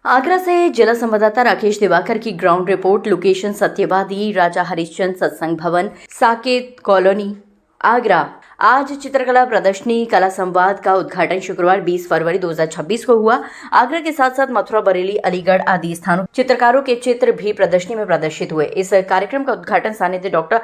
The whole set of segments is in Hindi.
आगरा से जिला संवाददाता राकेश दिवाकर की ग्राउंड रिपोर्ट। लोकेशन सत्यवादी राजा हरिश्चंद्र सत्संग भवन, साकेत कॉलोनी, आगरा। आज चित्रकला प्रदर्शनी कला संवाद का उद्घाटन शुक्रवार 20 फरवरी 2026 को हुआ। आगरा के साथ साथ मथुरा, बरेली, अलीगढ़ आदि स्थानों चित्रकारों के चित्र भी प्रदर्शनी में प्रदर्शित हुए। इस कार्यक्रम का उद्घाटन सानिध्य doctor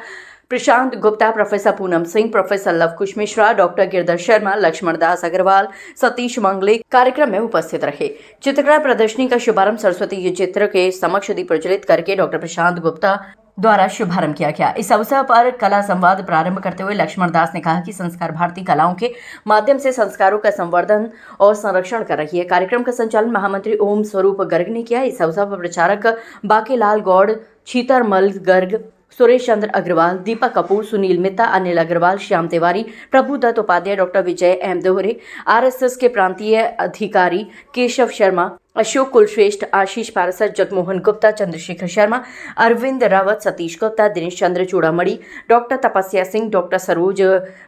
Prashant Gupta, professor Poonam Singh, professor Lavkush Mishra, doctor Girdhar Sharma, Laxman Das Agarwal, Satish Mangle कार्यक्रम में उपस्थित रहे। चित्रकला प्रदर्शनी का शुभारंभ सरस्वती जी चित्र के समक्ष दीप प्रज्वलित करके डॉक्टर प्रशांत गुप्ता द्वारा शुभारंभ किया गया। इस अवसर पर कला संवाद प्रारंभ करते हुए लक्ष्मण दास ने कहा कि संस्कार भारती कलाओं के माध्यम से संस्कारों का संवर्धन और संरक्षण कर रही है। कार्यक्रम का संचालन महामंत्री ओम स्वरूप गर्ग ने किया। इस अवसर पर प्रचारक बाकेलाल गौड़, छीतरमल गर्ग, सुरेश चंद्र अग्रवाल, दीपक कपूर, सुनील मित्ता, अनिल अग्रवाल, श्याम तिवारी, प्रभुदत्त उपाध्याय, डॉक्टर विजय एम दोहरे, आरएसएस के प्रांतीय अधिकारी केशव शर्मा, अशोक कुलश्रेष्ठ, आशीष पारसर, जगमोहन गुप्ता, चंद्रशेखर शर्मा, अरविंद रावत, सतीश गुप्ता, दिनेश चंद्र चूड़ामणि, डॉक्टर तपस्या सिंह, डॉक्टर सरोज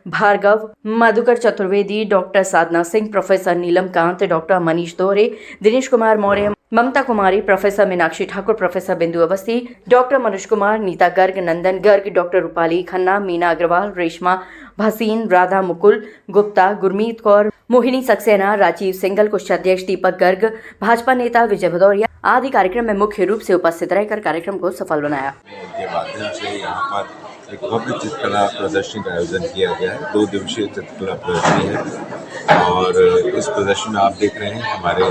भार्गव, मधुकर चतुर्वेदी, डॉक्टर साधना सिंह, प्रोफेसर नीलम कांत, डॉक्टर मनीष दोहरे, दिनेश कुमार मौर्य, ममता कुमारी, प्रोफेसर मीनाक्षी ठाकुर, प्रोफेसर बिंदु अवस्थी, डॉक्टर मनोज कुमार, नीता गर्ग, नंदन गर्ग, डॉक्टर रूपाली खन्ना, मीना अग्रवाल, रेशमा भसीन, राधा मुकुल गुप्ता, गुरमीत कौर, मोहिनी सक्सेना, राजीव सिंगल, कोषाध्यक्ष दीपक गर्ग, भाजपा नेता विजय भदौरिया आदि कार्यक्रम में मुख्य रूप से उपस्थित रहकर कार्यक्रम को सफल बनाया। के माध्यम से यहाँ पर एक भव्य चित्रकला प्रदर्शनी का आयोजन किया गया है। 2 दिवसीय चित्रकला प्रदर्शनी है और इस प्रदर्शनी में आप देख रहे हैं हमारे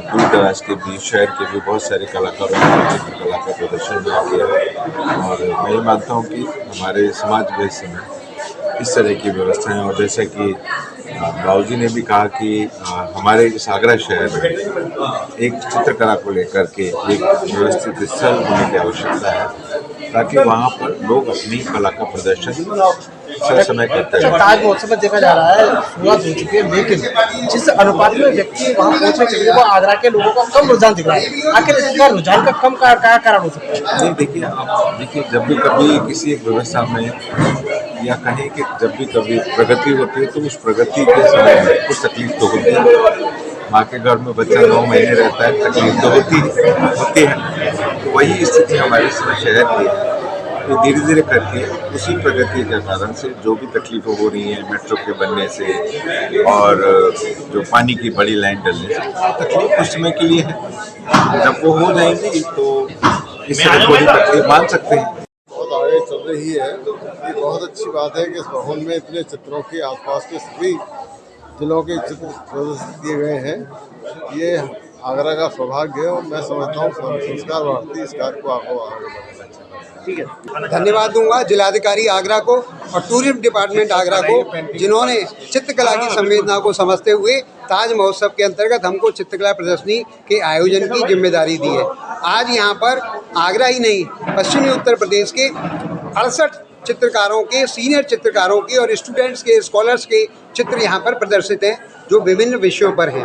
दूर दराज के भी, शहर के भी बहुत सारे कलाकारों ने चित्रकला का प्रदर्शन किया है और मैं ये मानता हूँ कि हमारे समाज व्यवस्था में इस तरह की व्यवस्थाएं, और जैसा कि राव जी ने भी कहा कि हमारे इस आगरा शहर में एक चित्रकला को लेकर के एक व्यवस्थित स्थल होने की आवश्यकता है ताकि वहाँ पर लोग अपनी कला का प्रदर्शन समय करते हैं। ताज महोत्सव में देखा जा रहा है शुरुआत हो चुकी है, लेकिन जिस अनुपात में व्यक्ति वहाँ पहुँचने के लिए वो आगरा के लोगों का कम रुझान दिख रहा है। आखिर इसका रुझान का कम क्या कारण हो सकता है? नहीं, देखिए जब भी कभी किसी एक व्यवस्था में या कहें कि जब भी कभी प्रगति होती है तो उस प्रगति के समय में कुछ तकलीफ तो होती है। माँ के घर में बच्चा 9 महीने रहता है, तकलीफ तो होती है। तो वही स्थिति हमारे शहर की है। तो धीरे धीरे करके उसी प्रगति के कारण से जो भी तकलीफें हो रही हैं, मेट्रो के बनने से और जो पानी की बड़ी लाइन डलने से, तकलीफ कुछ समय के लिए है। जब वो हो जाएंगी तो इस तरह थोड़ी तकलीफ मान सकते हैं। बहुत आगे चल रही है। ये बहुत अच्छी बात है कि इस भवन में इतने चित्रों के आसपास के सभी जिलों के चित्र प्रदर्शित किए गए हैं। ये आगरा का सौभाग्य है और मैं समझता हूँ संस्कार भारती इस कार्य को आगे बढ़ाना चाहिए। ठीक है, धन्यवाद दूंगा जिलाधिकारी आगरा को और टूरिज्म डिपार्टमेंट आगरा को, जिन्होंने चित्रकला की संवेदना को समझते हुए ताज महोत्सव के अंतर्गत हमको चित्रकला प्रदर्शनी के आयोजन की जिम्मेदारी दी है। आज यहाँ पर आगरा ही नहीं, पश्चिमी उत्तर प्रदेश के 68 चित्रकारों के, सीनियर चित्रकारों के और स्टूडेंट्स के, स्कॉलर्स के चित्र यहाँ पर प्रदर्शित हैं जो विभिन्न विषयों पर हैं।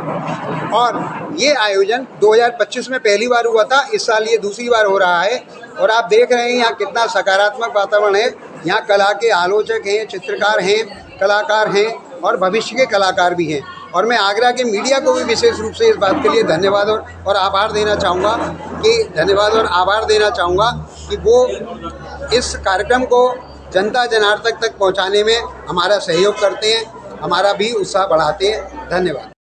और ये आयोजन 2025 में पहली बार हुआ था, इस साल ये दूसरी बार हो रहा है। और आप देख रहे हैं यहाँ कितना सकारात्मक वातावरण है। यहाँ कला के आलोचक हैं, चित्रकार हैं, कलाकार हैं और भविष्य के कलाकार भी हैं। और मैं आगरा के मीडिया को भी विशेष रूप से इस बात के लिए धन्यवाद और आभार देना चाहूँगा कि वो इस कार्यक्रम को जनता जनार्दन तक पहुँचाने में हमारा सहयोग करते हैं, हमारा भी उत्साह बढ़ाते हैं। धन्यवाद।